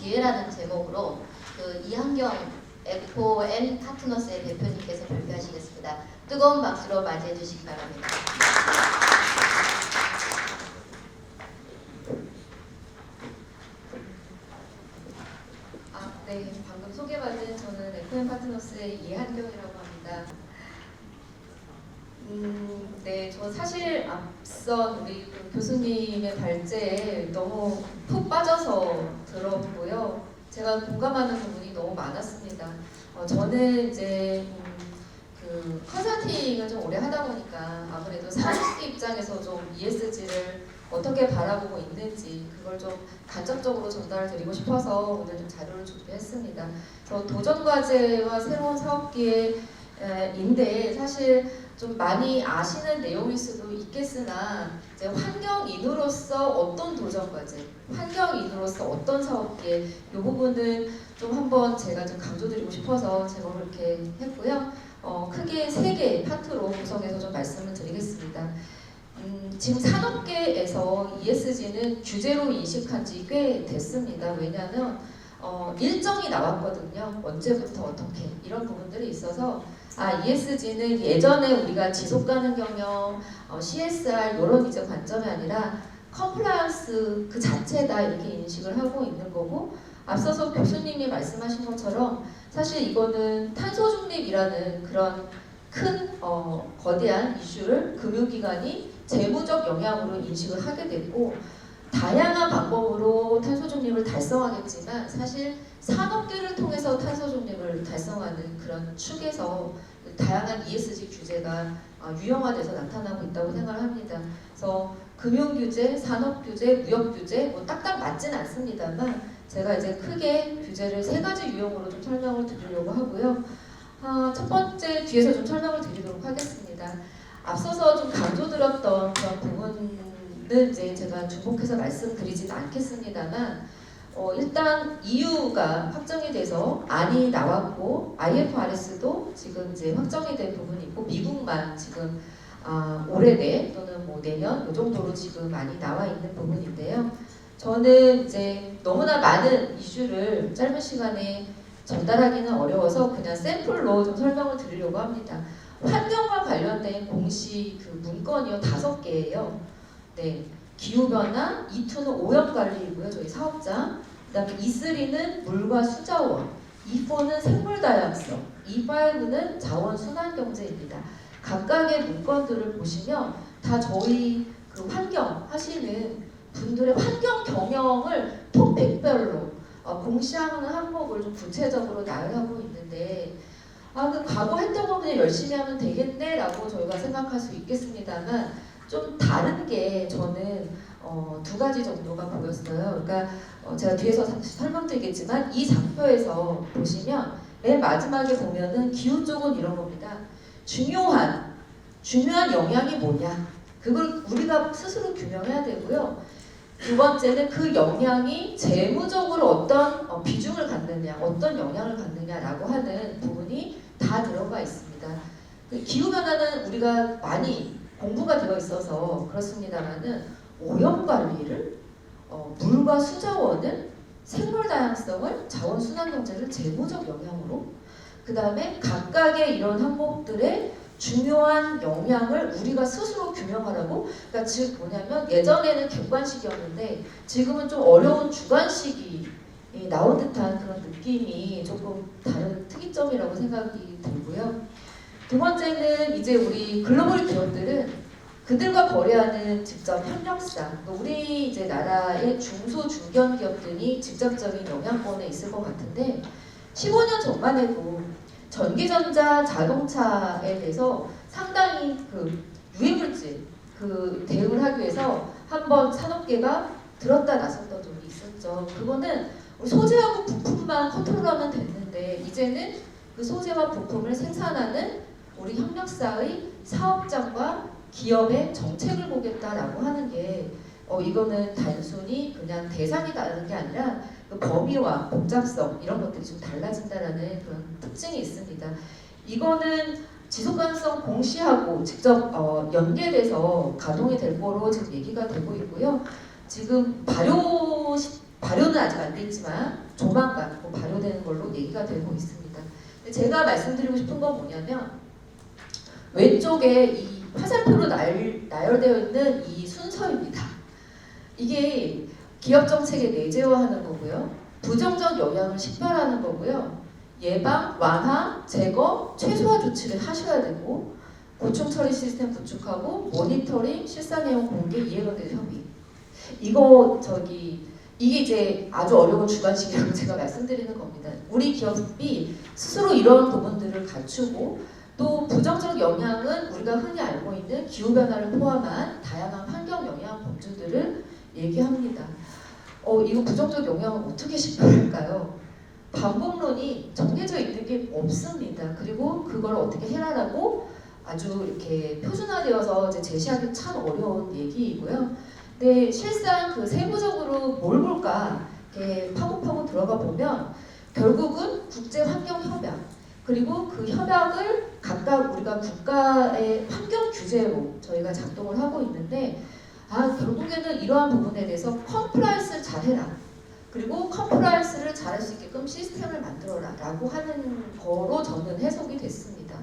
기회라는 제목으로 그 이한경 에코 앤 파트너스의 대표님께서 발표하시겠습니다. 뜨거운 박수로 맞이해 주시기 바랍니다. 네, 방금 소개받은 저는 에코 앤 파트너스의 이한경이라고 합니다. 네, 저 사실 앞선 우리 교수님의 발제에 너무 푹 빠져서 들었고요. 제가 공감하는 부분이 너무 많았습니다. 저는 이제 그 컨설팅을 좀 오래 하다 보니까 아무래도 사업자 입장에서 좀 ESG를 어떻게 바라보고 있는지 그걸 좀 간접적으로 전달을 드리고 싶어서 오늘 좀 자료를 준비했습니다. 그래서 도전 과제와 새로운 사업 기회인데 사실 좀 많이 아시는 내용일 수도 있겠으나 이제 환경인으로서 어떤 도전 과제, 환경인으로서 어떤 사업 기회 이 부분은 좀 한번 제가 좀 강조드리고 싶어서 제가 이렇게 했고요. 크게 3개의 파트로 구성해서 좀 말씀을 드리겠습니다. 지금 산업계에서 ESG는 규제로 인식한 지 꽤 됐습니다. 왜냐하면 일정이 나왔거든요. 언제부터 어떻게 이런 부분들이 있어서 ESG는 예전에 우리가 지속 가능 경영, CSR 이런 이제 관점이 아니라 컴플라이언스 그 자체다 이렇게 인식을 하고 있는 거고 앞서서 교수님이 말씀하신 것처럼 사실 이거는 탄소 중립이라는 그런 큰 거대한 이슈를 금융기관이 재무적 영향으로 인식을 하게 됐고 다양한 방법으로 탄소 중립을 달성하겠지만 사실 산업계를 통해서 탄소 중립을 달성하는 그런 축에서 다양한 ESG 규제가 유형화돼서 나타나고 있다고 생각을 합니다. 그래서 금융규제, 산업규제, 무역규제 뭐 딱딱 맞진 않습니다만 제가 이제 크게 규제를 3가지 유형으로 좀 설명을 드리려고 하고요. 첫 번째 뒤에서 좀 설명을 드리도록 하겠습니다. 앞서서 좀 강조드렸던 그런 부분은 이제 제가 중복해서 말씀드리지는 않겠습니다만 일단 EU가 확정이 돼서 안이 나왔고 IFRS도 지금 이제 확정이 된 부분이 있고 미국만 지금 올해 내 또는 뭐 내년 이 정도로 지금 많이 나와 있는 부분인데요. 저는 이제 너무나 많은 이슈를 짧은 시간에 전달하기는 어려워서 그냥 샘플로 좀 설명을 드리려고 합니다. 환경과 관련된 공식 그 문건이요 5개예요. 네, 기후변화, E2는 오염관리이고요. 저희 사업장. 그 다음에 E3는 물과 수자원, E4는 생물다양성, E5는 자원순환경제입니다. 각각의 문건들을 보시면 다 저희 그 환경 하시는 분들의 환경 경영을 토픽별로 공시하는 항목을 좀 구체적으로 나열하고 있는데 그 과거 했던 거 그냥 열심히 하면 되겠네 라고 저희가 생각할 수 있겠습니다만 좀 다른 게 저는 2가지 정도가 보였어요. 그러니까 제가 뒤에서 설명드리겠지만 이 장표에서 보시면 맨 마지막에 보면은 기후 쪽은 이런 겁니다. 중요한 영향이 뭐냐 그걸 우리가 스스로 규명해야 되고요. 2번째는 그 영향이 재무적으로 어떤 비중을 갖느냐 어떤 영향을 갖느냐라고 하는 부분이 다 들어가 있습니다. 기후변화는 우리가 많이 공부가 되어 있어서 그렇습니다만은 오염관리를 물과 수자원을 생물다양성을 자원순환경제를 재무적 영향으로 그 다음에 각각의 이런 항목들의 중요한 영향을 우리가 스스로 규명하라고 그러니까 즉 뭐냐면 예전에는 객관식이었는데 지금은 좀 어려운 주관식이 나온 듯한 그런 느낌이 조금 다른 특이점이라고 생각이 들고요. 2번째는 이제 우리 글로벌 기업들은 그들과 거래하는 직접 협력사, 우리 이제 나라의 중소 중견 기업들이 직접적인 영향권에 있을 것 같은데 15년 전만 해도 전기전자, 자동차에 대해서 상당히 그 유해물질 그 대응을 하기 위해서 한번 산업계가 들었다 나섰던 적이 있었죠. 그거는 소재하고 부품만 컨트롤하면 됐는데 이제는 그 소재와 부품을 생산하는 우리 협력사의 사업장과 기업의 정책을 보겠다라고 하는 게 이거는 단순히 그냥 대상이 다른 게 아니라 그 범위와 복잡성 이런 것들이 좀 달라진다라는 그런 특징이 있습니다. 이거는 지속가능성 공시하고 직접 연계돼서 가동이 될 거로 지금 얘기가 되고 있고요. 지금 발효 발효는 아직 안 됐지만 조만간 발효되는 걸로 얘기가 되고 있습니다. 근데 제가 말씀드리고 싶은 건 뭐냐면 왼쪽에 이 화살표로 나열되어 있는 이 순서입니다. 이게 기업 정책의 내재화하는 거고요. 부정적 영향을 식별하는 거고요. 예방, 완화, 제거, 최소화 조치를 하셔야 되고 고충 처리 시스템 구축하고 모니터링, 실사 내용 공개, 이해관계 협의. 이게 이제 아주 어려운 주관식이라고 제가 말씀드리는 겁니다. 우리 기업이 스스로 이런 부분들을 갖추고 또 부정적 영향은 우리가 흔히 알고 있는 기후변화를 포함한 다양한 환경 영향 범주들을 얘기합니다. 이거 부정적 영향을 어떻게 식별할까요? 반복론이 정해져 있는 게 없습니다. 그리고 그걸 어떻게 해라라고 아주 이렇게 표준화되어서 이제 제시하기 참 어려운 얘기이고요. 근데 실상 그 세부적으로 뭘 볼까 이렇게 파고파고 들어가 보면 결국은 국제환경협약 그리고 그 협약을 각각 우리가 국가의 환경 규제로 저희가 작동을 하고 있는데 결국에는 이러한 부분에 대해서 컴플라이언스를 잘해라. 그리고 컴플라이언스를 잘할 수 있게끔 시스템을 만들어라 라고 하는 거로 저는 해석이 됐습니다.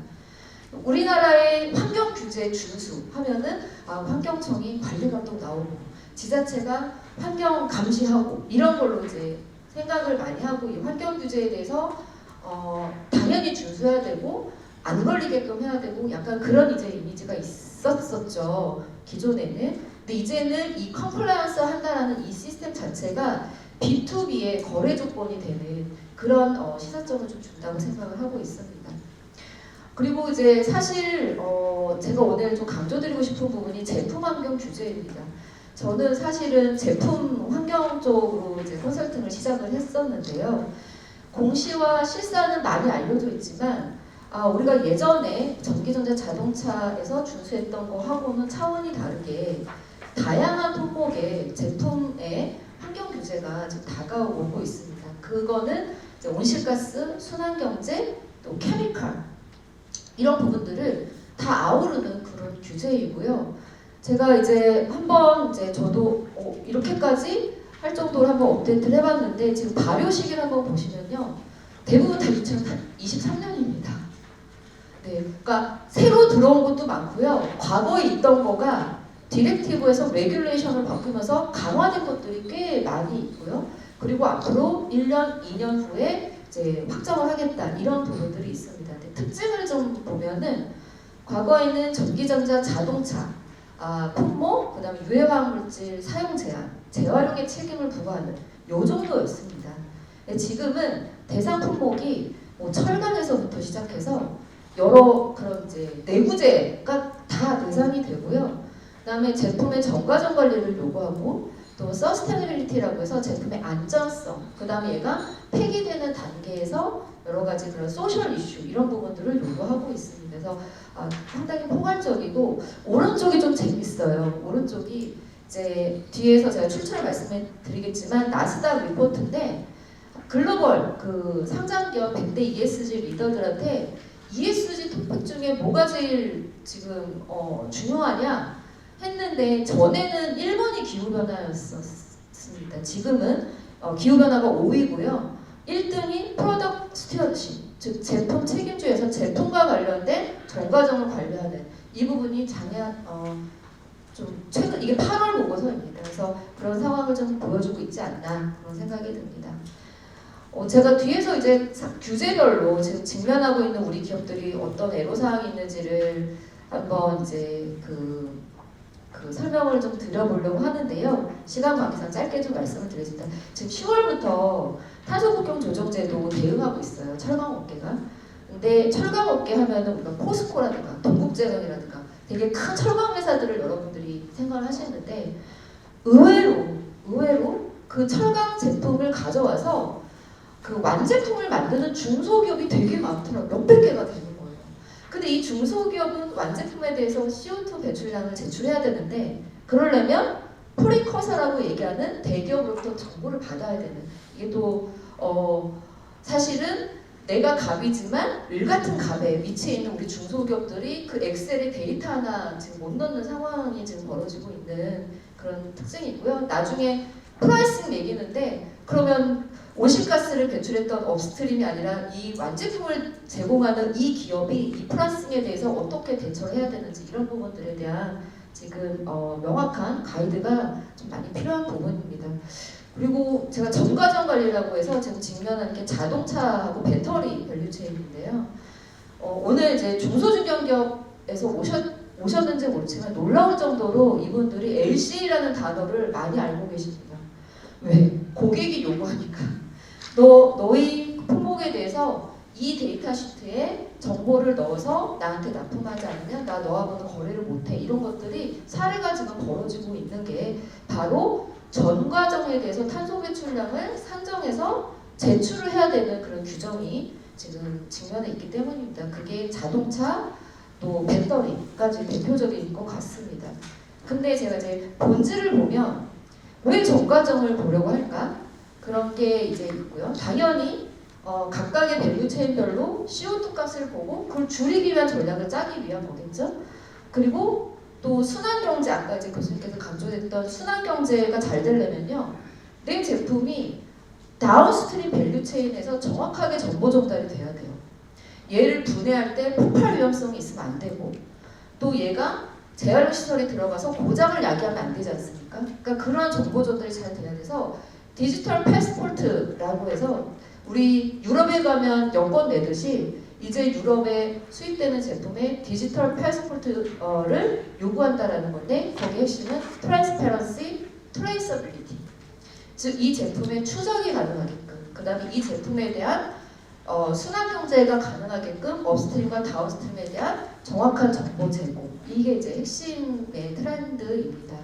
우리나라의 환경 규제 준수 하면은 환경청이 관리 감독 나오고 지자체가 환경 감시하고 이런 걸로 이제 생각을 많이 하고 이 환경 규제에 대해서 당연히 준수해야 되고 안 걸리게끔 해야 되고 약간 그런 이제 이미지가 있었었죠 기존에는. 근데 이제는 이 컴플라이언스 한다라는 이 시스템 자체가 B2B의 거래 조건이 되는 그런 시사점을 좀 준다고 생각을 하고 있습니다. 그리고 이제 사실 제가 오늘 좀 강조드리고 싶은 부분이 제품 환경 규제입니다. 저는 사실은 제품 환경 쪽으로 이제 컨설팅을 시작을 했었는데요. 공시와 실사는 많이 알려져 있지만 우리가 예전에 전기전자 자동차에서 준수했던 거하고는 차원이 다르게 다양한 품목의 제품의 환경 규제가 지금 다가오고 있습니다. 그거는 이제 온실가스, 순환경제, 또 케미칼 이런 부분들을 다 아우르는 그런 규제이고요. 제가 이제 한번 이제 저도 이렇게까지 할 정도로 한번 업데이트를 해봤는데 지금 발효 시기를 한번 보시면요. 대부분 다 2023년입니다. 네, 그러니까 새로 들어온 것도 많고요. 과거에 있던 거가 디렉티브에서 레귤레이션을 바꾸면서 강화된 것들이 꽤 많이 있고요. 그리고 앞으로 1년, 2년 후에 이제 확정을 하겠다 이런 부분들이 있습니다. 근데 특징을 좀 보면은 과거에는 전기전자 자동차, 품목, 그다음에 유해화학물질 사용 제한, 재활용의 책임을 부과하는 요 정도였습니다. 지금은 대상 품목이 철강에서부터 시작해서 여러 그런 이제 내구재가 다 대상이 되고요. 그다음에 제품의 정과정 관리를 요구하고 또 서스테너빌리티라고 해서 제품의 안전성, 그다음에 얘가 폐기되는 단계에서 여러 가지 그런 소셜 이슈 이런 부분들을 요구하고 있습니다. 그래서 상당히 포괄적이고 오른쪽이 좀 재밌어요. 오른쪽이 이제 뒤에서 제가 출처를 말씀해 드리겠지만 나스닥 리포트인데 글로벌 그 상장기업 100대 ESG 리더들한테 ESG 토픽 중에 뭐가 제일 지금 중요하냐 했는데 전에는 1번이 기후변화였습니다. 지금은 기후변화가 5위고요. 1등이 프로덕트 스튜어드십, 즉 제품 책임주에서 제품과 관련된 정과정을 관리하는 이 부분이 좀 최근 이게 8월 보고서입니다. 그래서 그런 상황을 좀 보여주고 있지 않나 그런 생각이 듭니다. 제가 뒤에서 이제 규제별로 지금 직면하고 있는 우리 기업들이 어떤 애로사항이 있는지를 한번 이제 그 설명을 좀 드려보려고 하는데요. 시간 관계상 짧게 좀 말씀을 드리겠습니다. 지금 10월부터 탄소국경 조정제도 대응하고 있어요. 철강업계가. 근데 철강업계 하면은 우리가 포스코라든가 동국제강이라든가 되게 큰 철강 회사들을 여러분들이 생각을 하시는데 의외로 그 철강 제품을 가져와서 그 완제품을 만드는 중소기업이 되게 많더라고요. 몇백 개가 되는 거예요. 근데 이 중소기업은 완제품에 대해서 CO2 배출량을 제출해야 되는데 그러려면 프리커서라고 얘기하는 대기업으로부터 정보를 받아야 되는 이게 또 사실은 내가 갑이지만 을 같은 갑에 위치해 있는 우리 중소기업들이 그 엑셀에 데이터 하나 지금 못 넣는 상황이 지금 벌어지고 있는 그런 특징이 있고요. 나중에 프라이싱 매기는데 그러면 온실가스를 배출했던 업스트림이 아니라 이 완제품을 제공하는 이 기업이 이 프라이싱에 대해서 어떻게 대처를 해야 되는지 이런 부분들에 대한 지금 명확한 가이드가 좀 많이 필요한 부분입니다. 그리고 제가 전과정 관리라고 해서 지금 직면하는 게 자동차하고 배터리 밸류체인인데요. 오늘 이제 중소중견기업에서 오셨는지 모르지만 놀라울 정도로 이분들이 LC라는 단어를 많이 알고 계십니다. 왜? 고객이 요구하니까. 너희 품목에 대해서 이 데이터 시트에 정보를 넣어서 나한테 납품하지 않으면 나 너하고는 거래를 못해. 이런 것들이 사례가 지금 벌어지고 있는 게 바로 전 과정에 대해서 탄소 배출량을 산정해서 제출을 해야 되는 그런 규정이 지금 직면에 있기 때문입니다. 그게 자동차 또 배터리까지 대표적인 것 같습니다. 근데 제가 이제 본질을 보면 왜 전 과정을 보려고 할까? 그런 게 이제 있고요. 당연히 각각의 밸류 체인별로 CO2 값을 보고 그걸 줄이기 위한 전략을 짜기 위한 거겠죠. 그리고 또 순환경제, 아까 이제 교수님께서 강조했던 순환경제가 잘 되려면요, 내 제품이 다운스트림 밸류 체인에서 정확하게 정보 전달이 돼야 돼요. 얘를 분해할 때 폭발 위험성이 있으면 안 되고, 또 얘가 재활용 시설에 들어가서 고장을 야기하면 안 되지 않습니까? 그러니까 그러한 정보 전달이 잘 돼야 돼서 디지털 패스포트라고 해서 우리 유럽에 가면 여권 내듯이 이제 유럽에 수입되는 제품에 디지털 패스포트를 요구한다라는 건데, 거기 핵심은 트랜스페런시, 트레이서빌리티. 즉 이 제품의 추적이 가능하게끔, 그 다음에 이 제품에 대한 순환경제가 가능하게끔 업스트림과 다운스트림에 대한 정확한 정보 제공. 이게 이제 핵심의 트렌드입니다.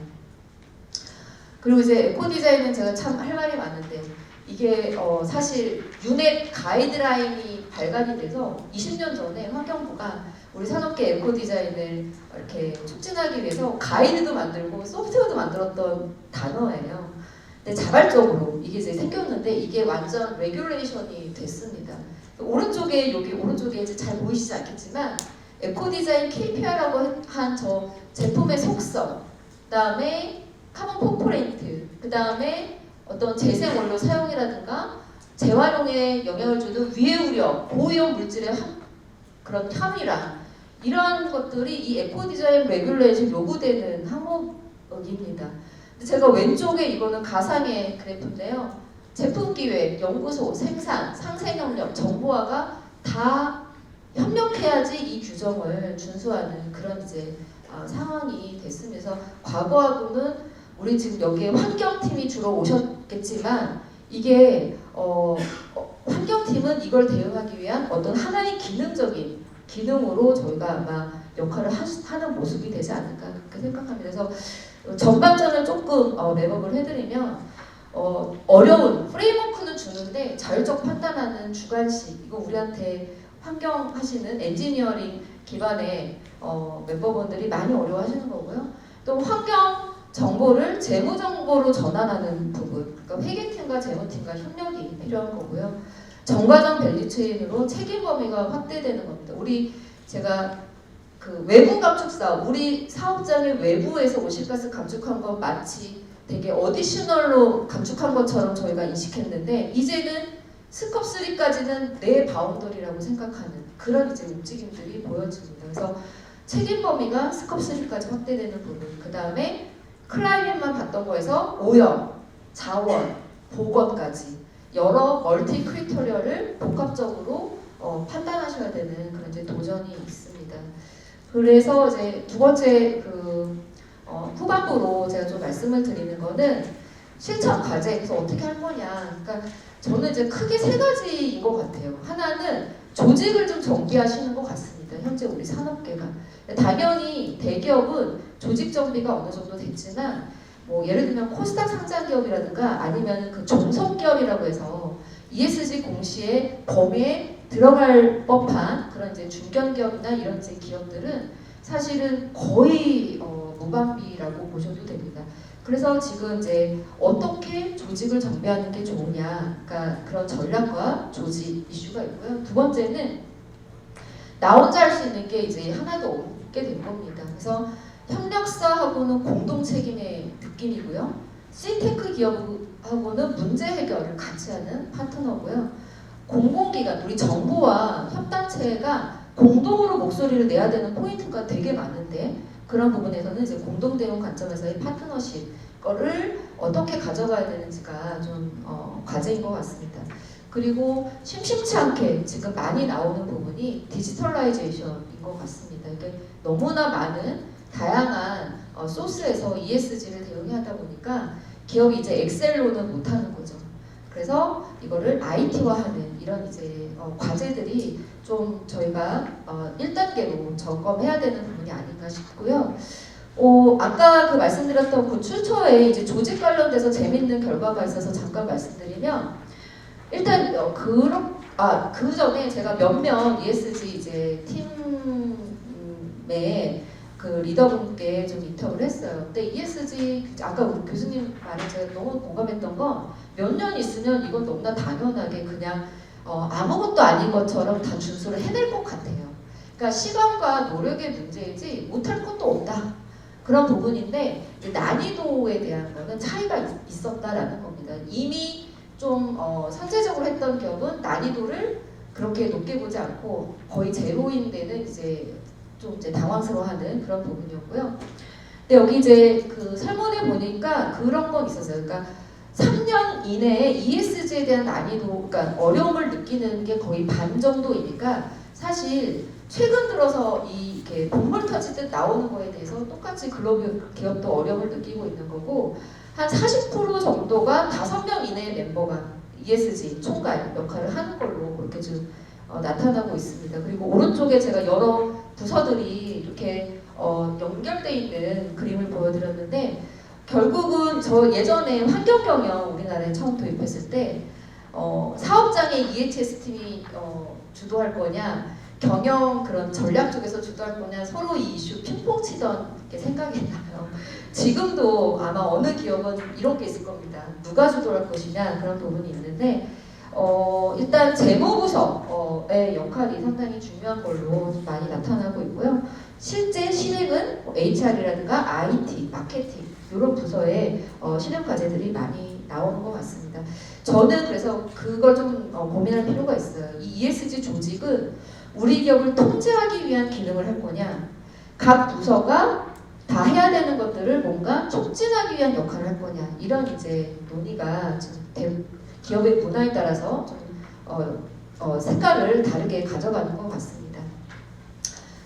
그리고 이제 에코디자인은 제가 참 할 말이 많은데, 이게 사실 유넷 가이드라인이 발간이 돼서 20년 전에 환경부가 우리 산업계 에코디자인을 이렇게 촉진하기 위해서 가이드도 만들고 소프트웨어도 만들었던 단어예요. 근데 자발적으로 이게 이제 생겼는데 이게 완전 레귤레이션이 됐습니다. 오른쪽에, 여기 오른쪽에 이제 잘 보이시지 않겠지만 에코디자인 KPI라고 한 저 제품의 속성, 그다음에 카본 포프레인트, 그다음에 어떤 재생 원료 사용이라든가 재활용에 영향을 주는 위해 우려, 고위험 물질의 그런 함유량, 이러한 것들이 이 에코디자인 레귤레이션 요구되는 항목입니다. 제가 왼쪽에 이거는 가상의 그래프인데요. 제품 기획, 연구소, 생산, 상생협력, 정보화가 다 협력해야지 이 규정을 준수하는 그런 이제 상황이 됐으면서, 과거하고는 우리 지금 여기에 환경팀이 주로 오셨겠지만 이게 환경팀은 이걸 대응하기 위한 어떤 하나의 기능적인 기능으로 저희가 아마 역할을 하는 모습이 되지 않을까 그렇게 생각합니다. 그래서 전반전을 조금 랩업을 해드리면 어려운 프레임워크는 주는데 자율적 판단하는 주관식, 이거 우리한테 환경 하시는 엔지니어링 기반의 멤버분들이 많이 어려워하시는 거고요. 또 환경 정보를 재무 정보로 전환하는 부분, 그러니까 회계팀과 재무팀과 협력이 필요한 거고요. 전과정 밸류체인으로 책임 범위가 확대되는 겁니다. 제가 그 외부 감축사, 우리 사업장의 외부에서 온실가스 감축한 건 마치 되게 어디셔널로 감축한 것처럼 저희가 인식했는데, 이제는 스컵 3까지는 내 바운더리라고 생각하는 그런 이제 움직임들이 보여집니다. 그래서 책임 범위가 스컵 3까지 확대되는 부분, 그 다음에 클라이밋만 봤던 거에서 오염, 자원, 보건까지 여러 멀티 크리토리어를 복합적으로 판단하셔야 되는 그런 이제 도전이 있습니다. 그래서 이제 두 번째 후반부로 제가 좀 말씀을 드리는 거는 실천 과제에서 어떻게 할 거냐. 그러니까 저는 이제 크게 세 가지인 것 같아요. 하나는 조직을 좀 정비하시는 것 같습니다. 현재 우리 산업계가. 당연히 대기업은 조직 정비가 어느 정도 됐지만, 뭐 예를 들면 코스닥 상장 기업이라든가 아니면 그 종속 기업이라고 해서 ESG 공시의 범위에 들어갈 법한 그런 이제 중견 기업이나 이런 이제 기업들은 사실은 거의 무방비라고 보셔도 됩니다. 그래서 지금 이제 어떻게 조직을 정비하는 게 좋으냐, 그러니까 그런 전략과 조직 이슈가 있고요. 두 번째는 나 혼자 할 수 있는 게 이제 하나도 없게 된 겁니다. 그래서 협력사하고는 공동 책임의 느낌이고요. 신테크 기업하고는 문제 해결을 같이 하는 파트너고요. 공공기관, 우리 정부와 협단체가 공동으로 목소리를 내야 되는 포인트가 되게 많은데 그런 부분에서는 이제 공동대응 관점에서의 파트너십 거를 어떻게 가져가야 되는지가 좀 과제인 것 같습니다. 그리고 심심치 않게 지금 많이 나오는 부분이 디지털라이제이션인 것 같습니다. 이게 너무나 많은 다양한 소스에서 ESG를 대응해야 하다 보니까 기업이 이제 엑셀로는 못하는 거죠. 그래서 이거를 IT화하는 이런 이제 과제들이 좀 저희가 1단계로 점검해야 되는 부분이 아닌가 싶고요. 아까 그 말씀드렸던 그 출처에 이제 조직 관련돼서 재밌는 결과가 있어서 잠깐 말씀드리면 일단 그 전에 제가 몇몇 ESG 이제 팀의 그 리더분께 좀 인터뷰를 했어요. 근데 ESG 아까 우리 교수님 말에 제가 너무 공감했던 건 몇 년 있으면 이건 너무나 당연하게 그냥 아무것도 아닌 것처럼 다 준수를 해낼 것 같아요. 그러니까 시간과 노력의 문제이지 못할 것도 없다. 그런 부분인데 난이도에 대한 거는 차이가 있었다라는 겁니다. 이미 좀 선제적으로 했던 기업은 난이도를 그렇게 높게 보지 않고 거의 제로인 데는 이제 좀 이제 당황스러워하는 그런 부분이었고요. 근데 여기 이제 그 설문에 보니까 그런 건 있었어요. 그러니까 3년 이내에 ESG에 대한 난이도, 그러니까 어려움을 느끼는 게 거의 반 정도이니까 사실 최근 들어서 이렇게 본물 터지듯 나오는 거에 대해서 똑같이 글로벌 기업도 어려움을 느끼고 있는 거고 한 40% 정도가 5명 이내의 멤버가 ESG 총괄 역할을 하는 걸로 그렇게 좀 나타나고 있습니다. 그리고 오른쪽에 제가 여러 부서들이 이렇게 연결돼 있는 그림을 보여드렸는데 결국은 저 예전에 환경경영 우리나라에 처음 도입했을 때 사업장의 EHS 팀이 주도할 거냐 경영 그런 전략 쪽에서 주도할 거냐 서로 이 이슈 핑퐁 치던 게 생각이 나요. 지금도 아마 어느 기업은 이런 게 있을 겁니다. 누가 주도할 것이냐 그런 부분이 있는데 일단 재무부서의 역할이 상당히 중요한 걸로 많이 나타나고 있고요. 실제 실행은 HR이라든가 IT, 마케팅 이런 부서의 실행 과제들이 많이 나오는 것 같습니다. 저는 그래서 그걸 좀 고민할 필요가 있어요. 이 ESG 조직은 우리 기업을 통제하기 위한 기능을 할 거냐, 각 부서가 다 해야 되는 것들을 뭔가 촉진하기 위한 역할을 할 거냐 이런 이제 논의가 지금 기업의 문화에 따라서 좀 색깔을 다르게 가져가는 것 같습니다.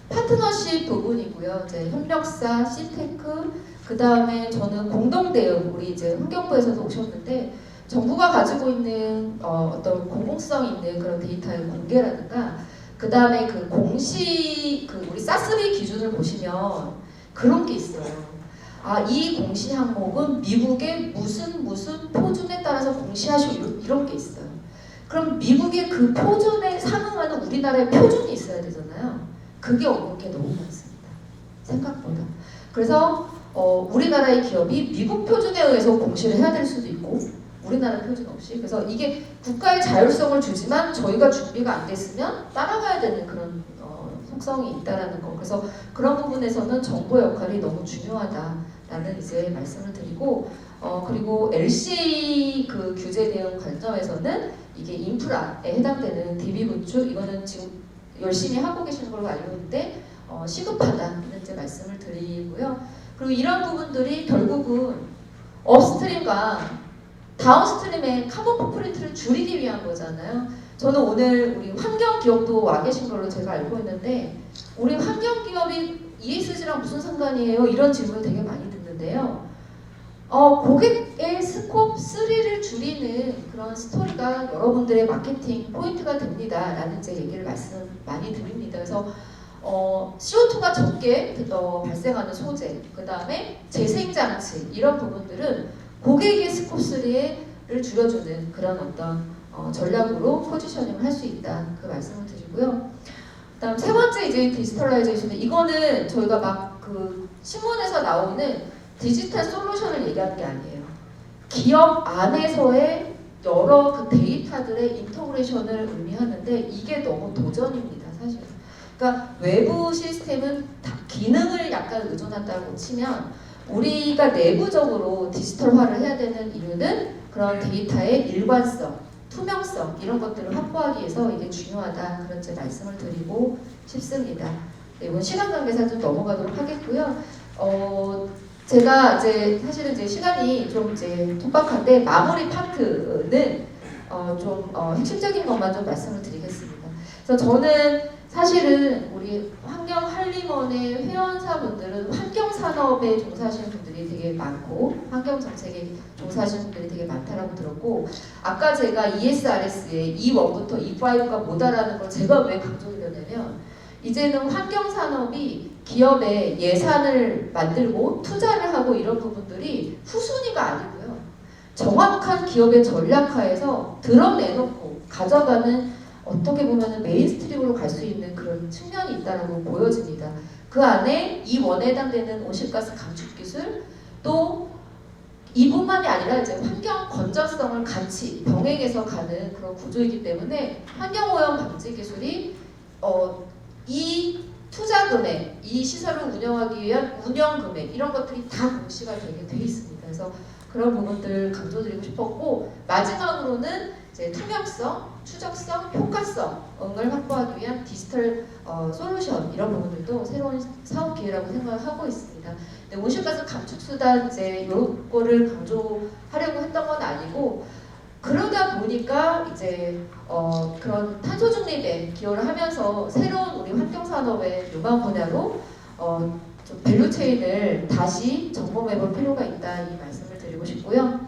파트너십 부분이고요. 이제 협력사, 시테크, 그 다음에 저는 공동대응, 우리 이제 환경부에서도 오셨는데 정부가 가지고 있는 어떤 공공성 있는 그런 데이터의 공개라든가, 그 다음에 그 공시, 그 우리 사스비 기준을 보시면 그런 게 있어요. 이 공시 항목은 미국의 무슨 표준에 따라서 공시하시오 이런 게 있어요. 그럼 미국의 그 표준에 상응하는 우리나라의 표준이 있어야 되잖아요. 그게 없는 게 너무 많습니다. 생각보다. 그래서 우리나라의 기업이 미국 표준에 의해서 공시를 해야 될 수도 있고 우리나라 표준 없이. 그래서 이게 국가의 자율성을 주지만 저희가 준비가 안 됐으면 따라가야 되는 그런 속성이 있다라는 거. 그래서 그런 부분에서는 정부의 역할이 너무 중요하다라는 이제 말씀을 드리고 그리고 LCA 그 규제 대응 관점에서는 이게 인프라에 해당되는 DB 구축 이거는 지금 열심히 하고 계시는 걸로 알고 있는데 시급하다는 이제 말씀을 드리고요. 그리고 이런 부분들이 결국은 업스트림과 다운스트림의 카본 포프린트를 줄이기 위한 거잖아요. 저는 오늘 우리 환경 기업도 와 계신 걸로 제가 알고 있는데 우리 환경 기업이 ESG랑 무슨 상관이에요? 이런 질문을 되게 많이 듣는데요. 고객의 스콥 3를 줄이는 그런 스토리가 여러분들의 마케팅 포인트가 됩니다. 라는 제 얘기를 말씀 많이 드립니다. 그래서 CO2가 적게 발생하는 소재, 그 다음에 재생장치 이런 부분들은 고객의 스콥 3를 줄여주는 그런 어떤 전략으로 포지셔닝을 할 수 있다. 그 말씀을 드리고요. 그다음 세 번째 이제 디지털라이제이션. 이거는 저희가 막 그 신문에서 나오는 디지털 솔루션을 얘기하는 게 아니에요. 기업 안에서의 여러 그 데이터들의 인터그레이션을 의미하는데 이게 너무 도전입니다, 사실. 그러니까 외부 시스템은 다 기능을 약간 의존한다고 치면 우리가 내부적으로 디지털화를 해야 되는 이유는 그런 데이터의 일관성, 투명성 이런 것들을 확보하기 위해서 이게 중요하다 그런 제 말씀을 드리고 싶습니다. 네, 이번 시간 관계상 좀 넘어가도록 하겠고요. 제가 이제 사실은 이제 시간이 좀 이제 촉박한데 마무리 파트는 핵심적인 것만 좀 말씀을 드리겠습니다. 그래서 저는 사실은 우리 환경한림원의 회원사분들은 환경산업에 종사하시는 분들이 되게 많고 환경정책에 종사하시는 분들이 되게 많다라고 들었고 아까 제가 ESRS의 E1부터 E5가 뭐다라는 걸 제가 왜 강조드렸냐면 이제는 환경산업이 기업의 예산을 만들고 투자를 하고 이런 부분들이 후순위가 아니고요. 정확한 기업의 전략화에서 드러내놓고 가져가는 어떻게 보면 메인스트림으로 갈 수 있는 그런 측면이 있다고 보여집니다. 그 안에 이 원에 해당되는 온실가스 감축 기술 또 이뿐만이 아니라 이제 환경 건전성을 같이 병행해서 가는 그런 구조이기 때문에 환경오염 방지 기술이 이 투자 금액, 이 시설을 운영하기 위한 운영 금액 이런 것들이 다 공시가 되게 돼 있습니다. 그래서 그런 부분들 강조드리고 싶었고 마지막으로는 이제 투명성, 추적성, 효과성을 확보하기 위한 디지털 솔루션 이런 부분들도 새로운 사업 기회라고 생각하고 있습니다. 네, 온실가스 감축 수단 이제 이런 거를 강조하려고 했던 건 아니고 그러다 보니까 이제 그런 탄소 중립에 기여를 하면서 새로운 우리 환경 산업의 유망 분야로 좀 밸류 체인을 다시 점검해 볼 필요가 있다 이 말씀을 드리고 싶고요.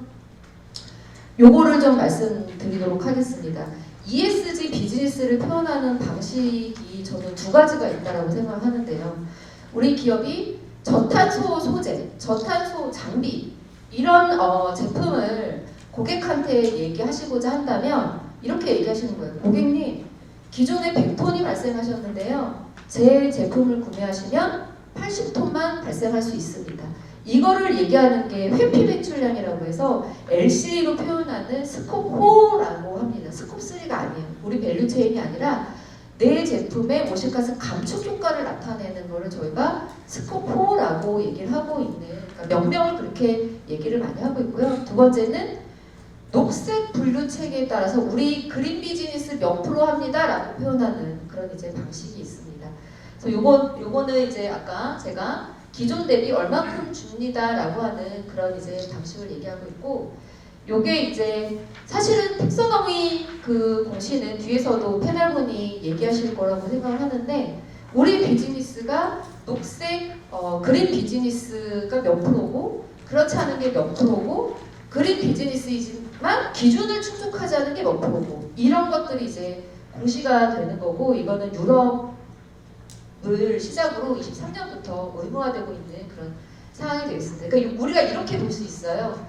요거를 좀 말씀드리도록 하겠습니다. ESG 비즈니스를 표현하는 방식이 저는 두 가지가 있다라고 생각하는데요. 우리 기업이 저탄소 소재, 저탄소 장비 이런 제품을 고객한테 얘기하시고자 한다면 이렇게 얘기하시는 거예요. 고객님, 기존에 100톤이 발생하셨는데요. 제 제품을 구매하시면 80톤만 발생할 수 있습니다. 이거를 얘기하는 게 회피 매출량이라고 해서 LCA로 표현하는 스콥4라고 합니다. 스콥3가 아니에요. 우리 밸류 체인이 아니라 내 제품의 온실가스 감축 효과를 나타내는 거를 저희가 스콥4라고 얘기를 하고 있는 그러니까 명명을 그렇게 얘기를 많이 하고 있고요. 두 번째는 녹색 분류 체계에 따라서 우리 그린 비즈니스 몇 프로 합니다라고 표현하는 그런 이제 방식이 있습니다. 그래서 요거는 이제 아까 제가 기존 대비 얼마큼 줍니다라고 하는 그런 이제 방식을 얘기하고 있고 요게 이제 사실은 텍소노미 그 공시는 뒤에서도 패널분이 얘기하실 거라고 생각을 하는데 우리 비즈니스가 녹색 그린 비즈니스가 몇 프로고 그렇지 않은 게 몇 프로고 그린 비즈니스이지만 기준을 충족하지 않은 게 몇 프로고 이런 것들이 이제 공시가 되는 거고 이거는 유럽을 시작으로 23년부터 의무화되고 있는 그런 상황이 되겠습니다. 그러니까 우리가 이렇게 볼 수 있어요.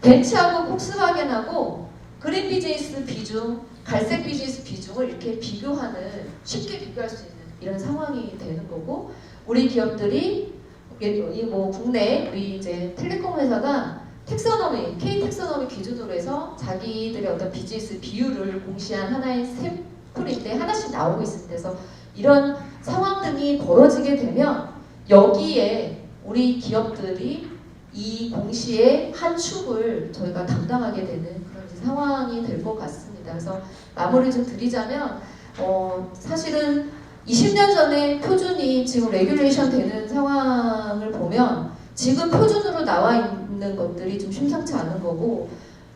벤츠하고 폭스바겐하고 그린 비즈니스 비중, 갈색 비즈니스 비중을 이렇게 비교하는 쉽게 비교할 수 있는 이런 상황이 되는 거고 우리 기업들이 국내 우리 이제 텔레콤 회사가 텍소노미, K 텍소노미 기준으로 해서 자기들의 어떤 비즈니스 비율을 공시한 하나의 샘플인데 하나씩 나오고 있습니다. 그래서 이런 상황들이 벌어지게 되면 여기에 우리 기업들이 이 공시의 한 축을 저희가 담당하게 되는 그런 상황이 될 것 같습니다. 그래서 마무리 좀 드리자면 사실은 20년 전에 표준이 지금 레귤레이션 되는 상황을 보면 지금 표준으로 나와 있는 것들이 좀 심상치 않은 거고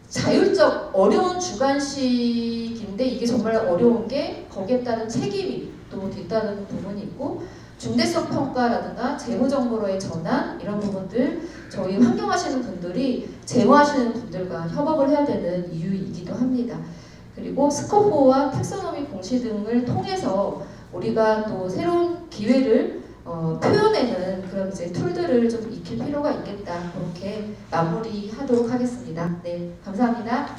자율적 어려운 주관식인데 이게 정말 어려운 게 거기에 따른 책임이 또 뒤따르는 부분이 있고 중대성 평가라든가 재무정보로의 전환 이런 부분들 저희 환경하시는 분들이 재무하시는 분들과 협업을 해야 되는 이유이기도 합니다. 그리고 스코프와 텍소노미 공시 등을 통해서 우리가 또 새로운 기회를 표현하는 그런 이제 툴들을 좀 익힐 필요가 있겠다. 그렇게 마무리하도록 하겠습니다. 네, 감사합니다.